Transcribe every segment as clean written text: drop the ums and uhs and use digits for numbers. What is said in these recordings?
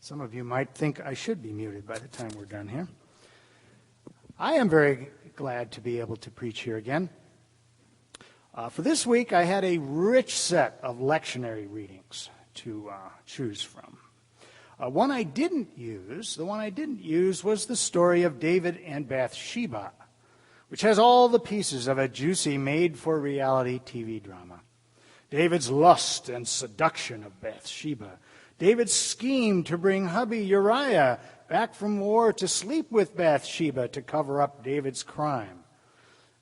Some of you might think I should be muted by the time we're done here. I am very glad to be able to preach here again. For this week, I had a rich set of lectionary readings to choose from. The one I didn't use was the story of David and Bathsheba, which has all the pieces of a juicy made-for-reality TV drama. David's lust and seduction of Bathsheba. David's scheme to bring hubby Uriah back from war to sleep with Bathsheba to cover up David's crime.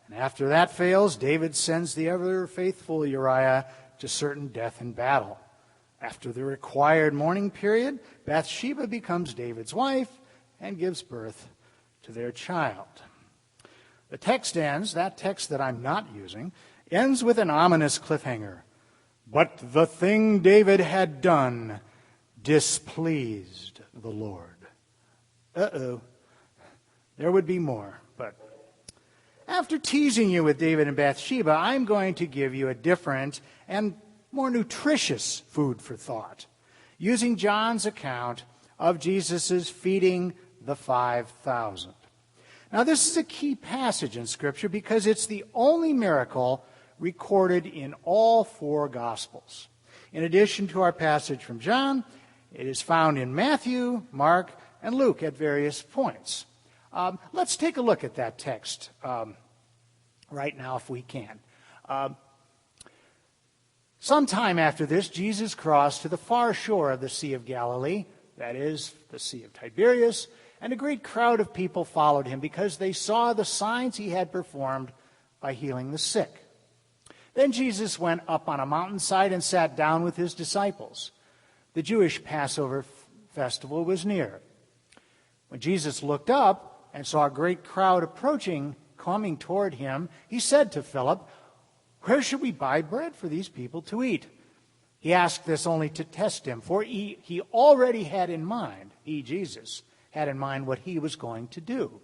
And after that fails, David sends the ever-faithful Uriah to certain death in battle. After the required mourning period, Bathsheba becomes David's wife and gives birth to their child. The text ends, that text that I'm not using, ends with an ominous cliffhanger. But the thing David had done displeased the Lord. There would be more, but after teasing you with David and Bathsheba, I'm going to give you a different and more nutritious food for thought, using John's account of Jesus' feeding the 5,000. Now, this is a key passage in Scripture because it's the only miracle recorded in all four Gospels. In addition to our passage from John, it is found in Matthew, Mark, and Luke at various points. Let's take a look at that text right now if we can. Sometime after this, Jesus crossed to the far shore of the Sea of Galilee, that is, the Sea of Tiberias, and a great crowd of people followed him because they saw the signs he had performed by healing the sick. Then Jesus went up on a mountainside and sat down with his disciples. The Jewish Passover festival was near. When Jesus looked up and saw a great crowd coming toward him, he said to Philip, "Where should we buy bread for these people to eat?" He asked this only to test him, for he already had in mind, Jesus, had in mind what he was going to do.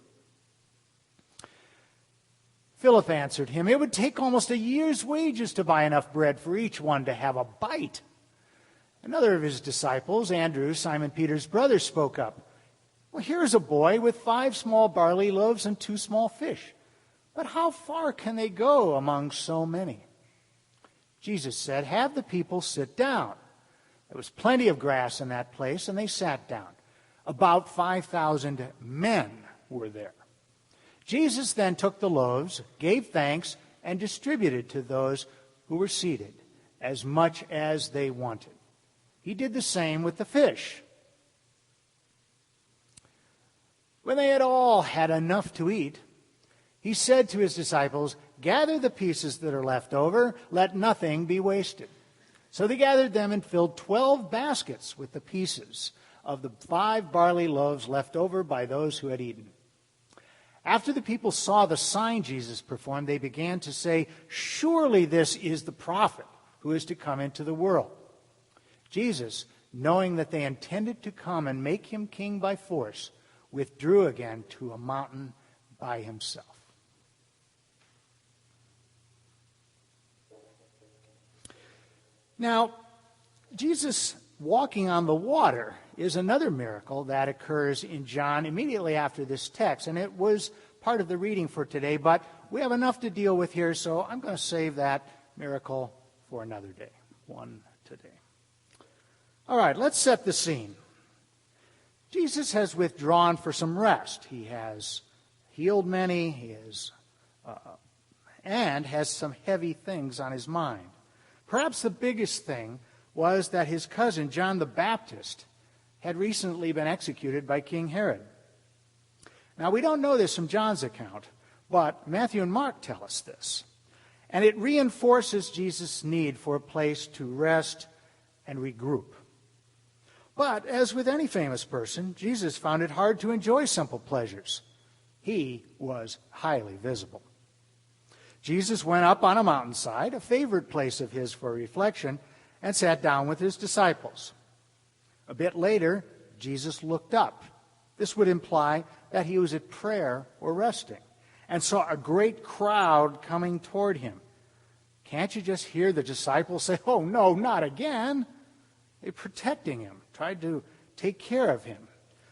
Philip answered him, "It would take almost a year's wages to buy enough bread for each one to have a bite." Another of his disciples, Andrew, Simon Peter's brother, spoke up. "Well, here's a boy with 5 small barley loaves and 2 small fish. But how far can they go among so many?" Jesus said, "Have the people sit down." There was plenty of grass in that place, and they sat down. About 5,000 men were there. Jesus then took the loaves, gave thanks, and distributed to those who were seated as much as they wanted. He did the same with the fish. When they had all had enough to eat, he said to his disciples, "Gather the pieces that are left over, let nothing be wasted." So they gathered them and filled 12 baskets with the pieces of the 5 barley loaves left over by those who had eaten. After the people saw the sign Jesus performed, they began to say, "Surely this is the prophet who is to come into the world." Jesus, knowing that they intended to come and make him king by force, withdrew again to a mountain by himself. Now, Jesus walking on the water is another miracle that occurs in John immediately after this text, and it was part of the reading for today, but we have enough to deal with here, so I'm going to save that miracle for another day, one today. All right, let's set the scene. Jesus has withdrawn for some rest. He has healed many, and has some heavy things on his mind. Perhaps the biggest thing was that his cousin, John the Baptist, had recently been executed by King Herod. Now, we don't know this from John's account, but Matthew and Mark tell us this. And it reinforces Jesus' need for a place to rest and regroup. But, as with any famous person, Jesus found it hard to enjoy simple pleasures. He was highly visible. Jesus went up on a mountainside, a favorite place of his for reflection, and sat down with his disciples. A bit later, Jesus looked up. This would imply that he was at prayer or resting, and saw a great crowd coming toward him. Can't you just hear the disciples say, "Oh, no, not again"? They're protecting him, tried to take care of him.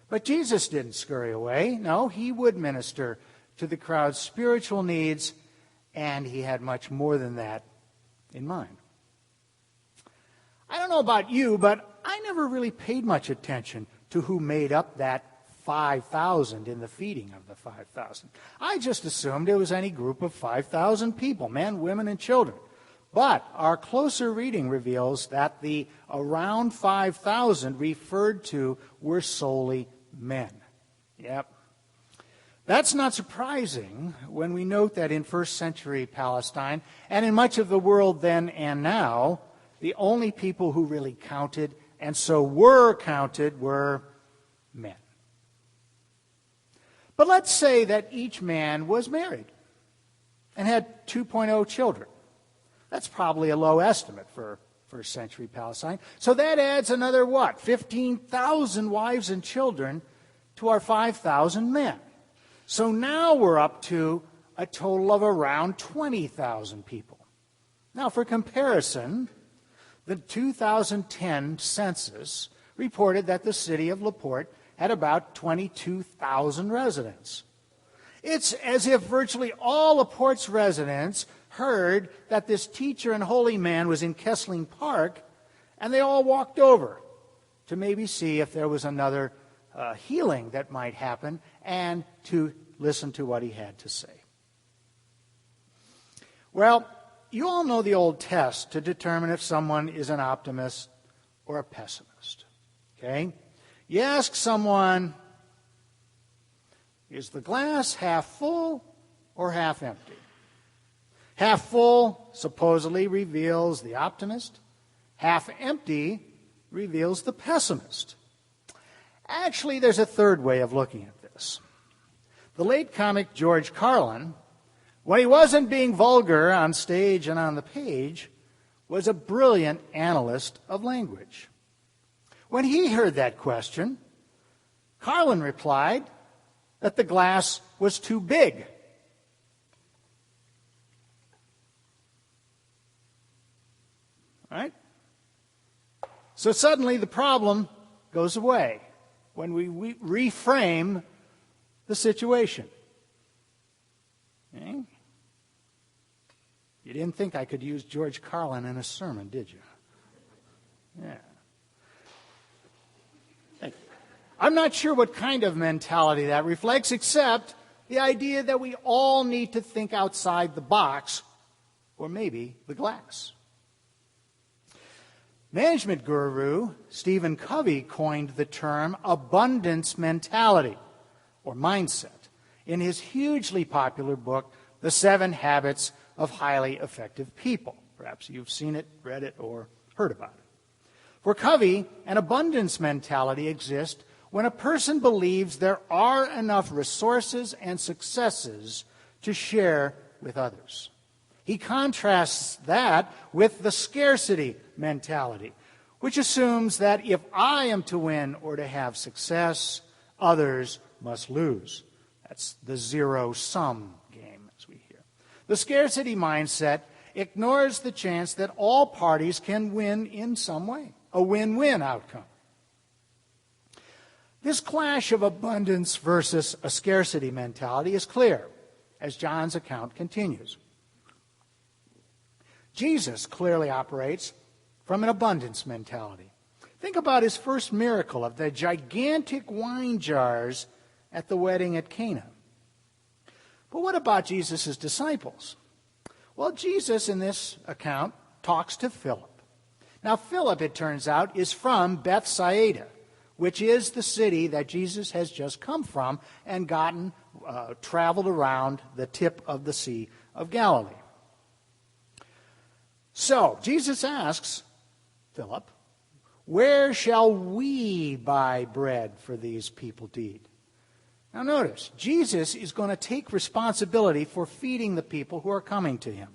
But Jesus didn't scurry away. No, he would minister to the crowd's spiritual needs, and he had much more than that in mind. I don't know about you, but I never really paid much attention to who made up that 5,000 in the feeding of the 5,000. I just assumed it was any group of 5,000 people, men, women, and children. But our closer reading reveals that the around 5,000 referred to were solely men. Yep. That's not surprising when we note that in first century Palestine, and in much of the world then and now, the only people who really counted, and so were counted, were men. But let's say that each man was married and had 2.0 children. That's probably a low estimate for first century Palestine. So that adds another, 15,000 wives and children to our 5,000 men. So now we're up to a total of around 20,000 people. Now, for comparison, the 2010 census reported that the city of LaPorte had about 22,000 residents. It's as if virtually all LaPorte's residents heard that this teacher and holy man was in Kessling Park, and they all walked over to maybe see if there was another healing that might happen and to listen to what he had to say. Well, you all know the old test to determine if someone is an optimist or a pessimist. Okay? You ask someone, is the glass half full or half empty? Half full supposedly reveals the optimist. Half empty reveals the pessimist. Actually, there's a third way of looking at this. The late comic George Carlin, when he wasn't being vulgar on stage and on the page, was a brilliant analyst of language. When he heard that question, Carlin replied that the glass was too big. Right? So suddenly the problem goes away when we reframe the situation. Okay? You didn't think I could use George Carlin in a sermon, did you? Yeah. Thank you. I'm not sure what kind of mentality that reflects, except the idea that we all need to think outside the box, or maybe the glass. Management guru Stephen Covey coined the term abundance mentality, or mindset, in his hugely popular book, The 7 Habits of Highly Effective People. Perhaps you've seen it, read it, or heard about it. For Covey, an abundance mentality exists when a person believes there are enough resources and successes to share with others. He contrasts that with the scarcity mentality, which assumes that if I am to win or to have success, others must lose. That's the zero-sum game, as we hear. The scarcity mindset ignores the chance that all parties can win in some way, a win-win outcome. This clash of abundance versus a scarcity mentality is clear as John's account continues. Jesus clearly operates from an abundance mentality. Think about his first miracle of the gigantic wine jars at the wedding at Cana. But what about Jesus' disciples? Well, Jesus in this account talks to Philip. Now, Philip, it turns out, is from Bethsaida, which is the city that Jesus has just come from and traveled around the tip of the Sea of Galilee. So, Jesus asks Philip, where shall we buy bread for these people to eat? Now notice, Jesus is going to take responsibility for feeding the people who are coming to him.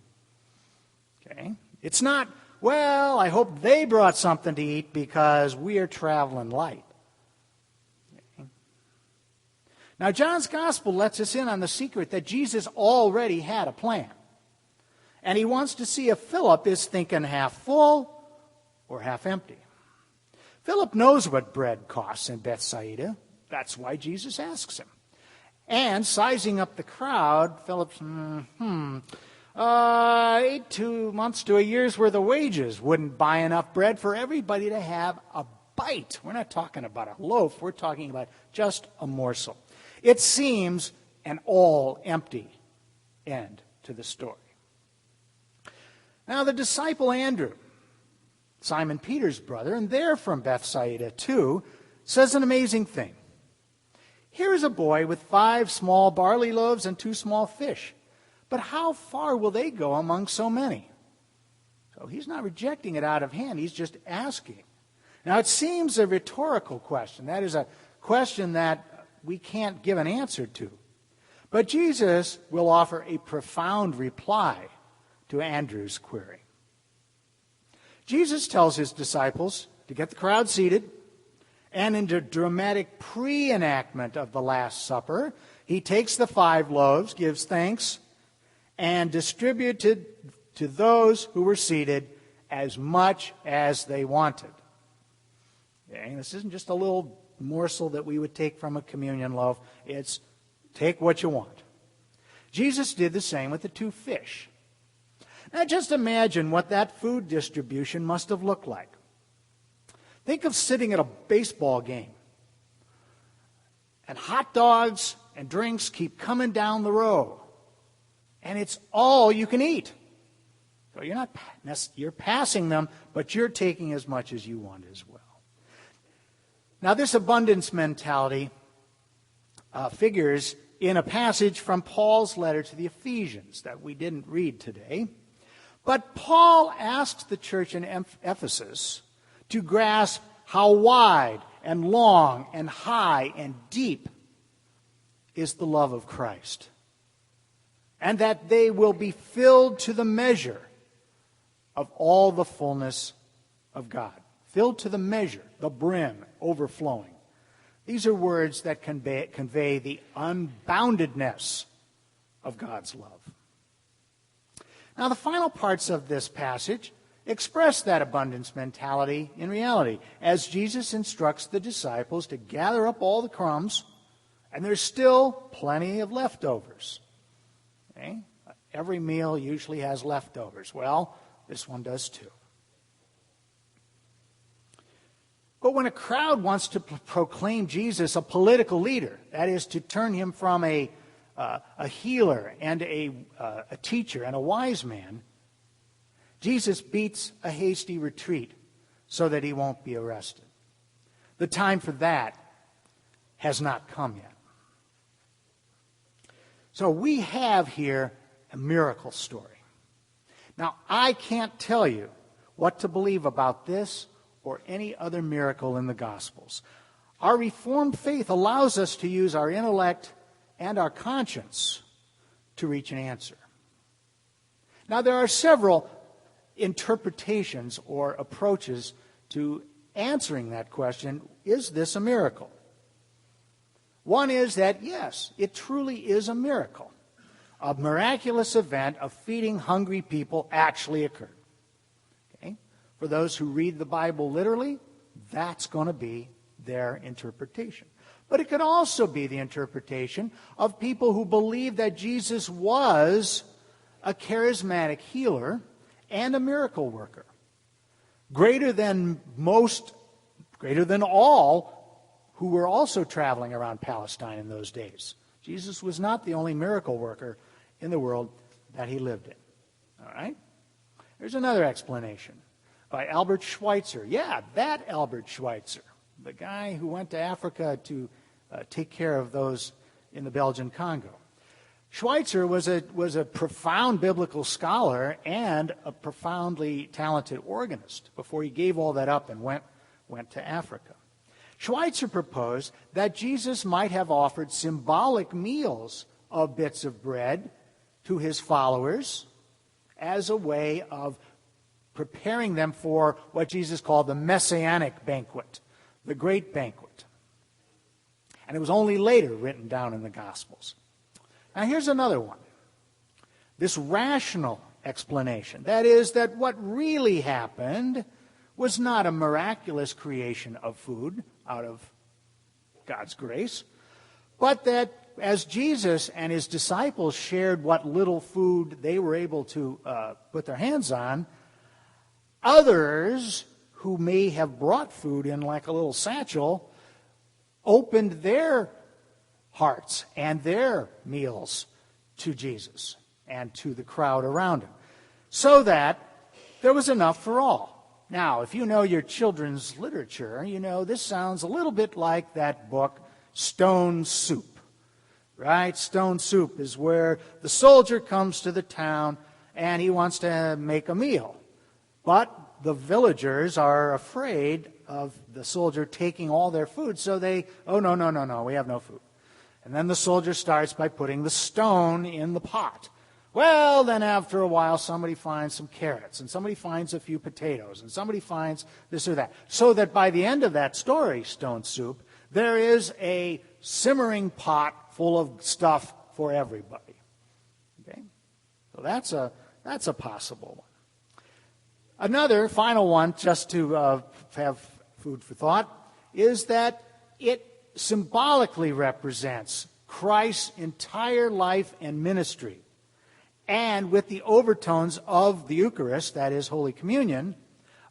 Okay? It's not, well, I hope they brought something to eat because we are traveling light. Okay? Now, John's Gospel lets us in on the secret that Jesus already had a plan. And he wants to see if Philip is thinking half full or half empty. Philip knows what bread costs in Bethsaida. That's why Jesus asks him. And sizing up the crowd, Philip's, 2 months to a year's worth of wages wouldn't buy enough bread for everybody to have a bite. We're not talking about a loaf. We're talking about just a morsel. It seems an all empty end to the story. Now the disciple Andrew, Simon Peter's brother, and they're from Bethsaida too, says an amazing thing. Here is a boy with 5 small barley loaves and 2 small fish. But how far will they go among so many? So he's not rejecting it out of hand. He's just asking. Now it seems a rhetorical question. That is a question that we can't give an answer to. But Jesus will offer a profound reply to Andrew's query. Jesus tells his disciples to get the crowd seated, and in a dramatic pre-enactment of the Last Supper, he takes the 5 loaves, gives thanks, and distributed to those who were seated as much as they wanted. Okay? This isn't just a little morsel that we would take from a communion loaf. It's take what you want. Jesus did the same with the 2 fish. Now just imagine what that food distribution must have looked like. Think of sitting at a baseball game, and hot dogs and drinks keep coming down the row, and it's all you can eat. So you're passing them, but you're taking as much as you want as well. Now this abundance mentality figures in a passage from Paul's letter to the Ephesians that we didn't read today. But Paul asks the church in Ephesus to grasp how wide and long and high and deep is the love of Christ, and that they will be filled to the measure of all the fullness of God. Filled to the measure, the brim, overflowing. These are words that convey the unboundedness of God's love. Now, the final parts of this passage express that abundance mentality in reality, as Jesus instructs the disciples to gather up all the crumbs, and there's still plenty of leftovers. Okay? Every meal usually has leftovers. Well, this one does too. But when a crowd wants to proclaim Jesus a political leader, that is, to turn him from a healer and a teacher and a wise man, Jesus beats a hasty retreat so that he won't be arrested. The time for that has not come yet. So we have here a miracle story. Now, I can't tell you what to believe about this or any other miracle in the Gospels. Our Reformed faith allows us to use our intellect and our conscience to reach an answer. Now, there are several interpretations or approaches to answering that question, is this a miracle? One is that, yes, it truly is a miracle. A miraculous event of feeding hungry people actually occurred. Okay? For those who read the Bible literally, that's going to be their interpretation. But it could also be the interpretation of people who believe that Jesus was a charismatic healer and a miracle worker. Greater than all who were also traveling around Palestine in those days. Jesus was not the only miracle worker in the world that he lived in. All right? There's another explanation by Albert Schweitzer. Yeah, that Albert Schweitzer, the guy who went to Africa to take care of those in the Belgian Congo. Schweitzer was a profound biblical scholar and a profoundly talented organist before he gave all that up and went to Africa. Schweitzer proposed that Jesus might have offered symbolic meals of bits of bread to his followers as a way of preparing them for what Jesus called the Messianic banquet, the great banquet. And it was only later written down in the Gospels. Now here's another one. This rational explanation. That is, that what really happened was not a miraculous creation of food out of God's grace, but that as Jesus and his disciples shared what little food they were able to put their hands on, others who may have brought food in like a little satchel opened their hearts and their meals to Jesus and to the crowd around him, so that there was enough for all. Now, if you know your children's literature, you know this sounds a little bit like that book, Stone Soup, right? Stone Soup is where the soldier comes to the town and he wants to make a meal. But the villagers are afraid of the soldier taking all their food, so they, oh, no, we have no food. And then the soldier starts by putting the stone in the pot. Well, then after a while, somebody finds some carrots, and somebody finds a few potatoes, and somebody finds this or that. So that by the end of that story, Stone Soup, there is a simmering pot full of stuff for everybody. Okay? So that's a possible one. Another final one, just to have food for thought, is that it symbolically represents Christ's entire life and ministry. And with the overtones of the Eucharist, that is Holy Communion,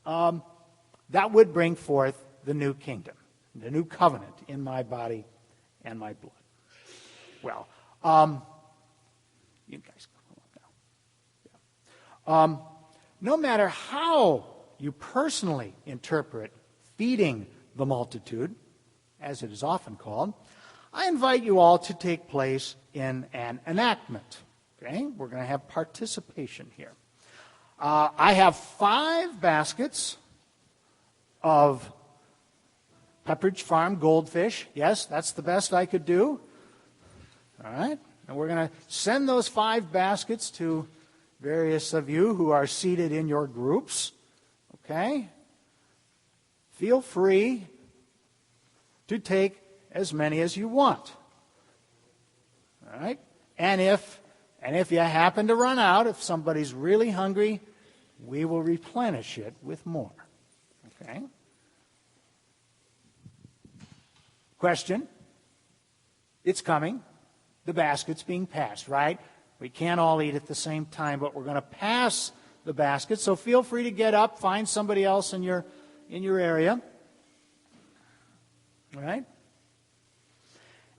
that would bring forth the new kingdom, the new covenant in my body and my blood. Well, you guys go on now. No matter how you personally interpret feeding the multitude, as it is often called, I invite you all to take place in an enactment. Okay? We're going to have participation here. I have 5 baskets of Pepperidge Farm goldfish. Yes, that's the best I could do. All right? And we're going to send those 5 baskets to various of you who are seated in your groups. Okay? Feel free to take as many as you want. All right? And if you happen to run out, if somebody's really hungry, we will replenish it with more. Okay? Question? It's coming. The basket's being passed, right? We can't all eat at the same time, but we're going to pass the basket. So feel free to get up, find somebody else in your area. All right?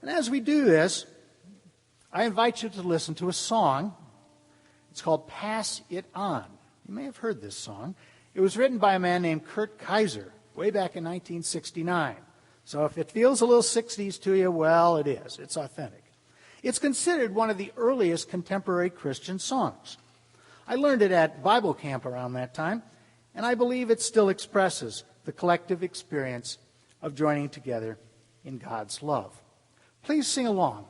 And as we do this, I invite you to listen to a song. It's called Pass It On. You may have heard this song. It was written by a man named Kurt Kaiser way back in 1969. So if it feels a little 60s to you, well, it is. It's authentic. It's considered one of the earliest contemporary Christian songs. I learned it at Bible camp around that time, and I believe it still expresses the collective experience of joining together in God's love. Please sing along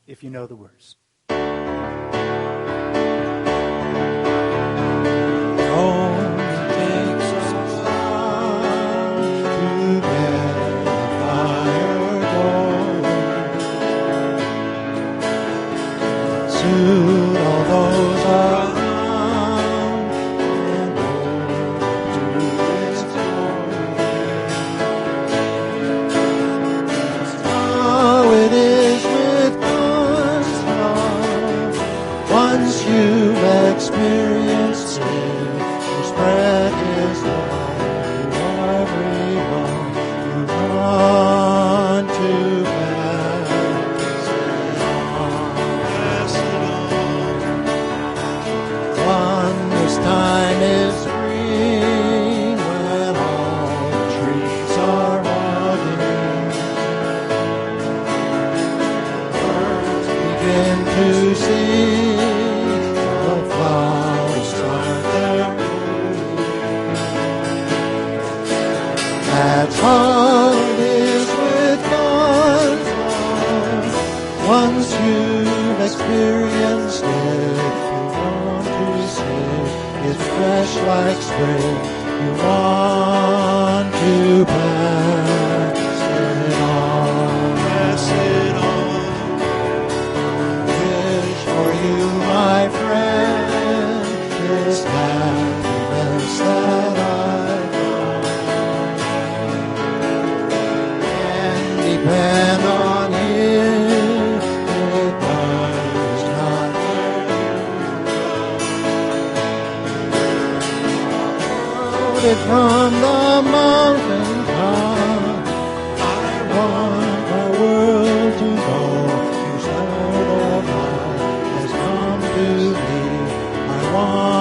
if you know the words. This happiness that I know. shouted from the mountain top. I want the world to know you, Son of God, has come to me. I want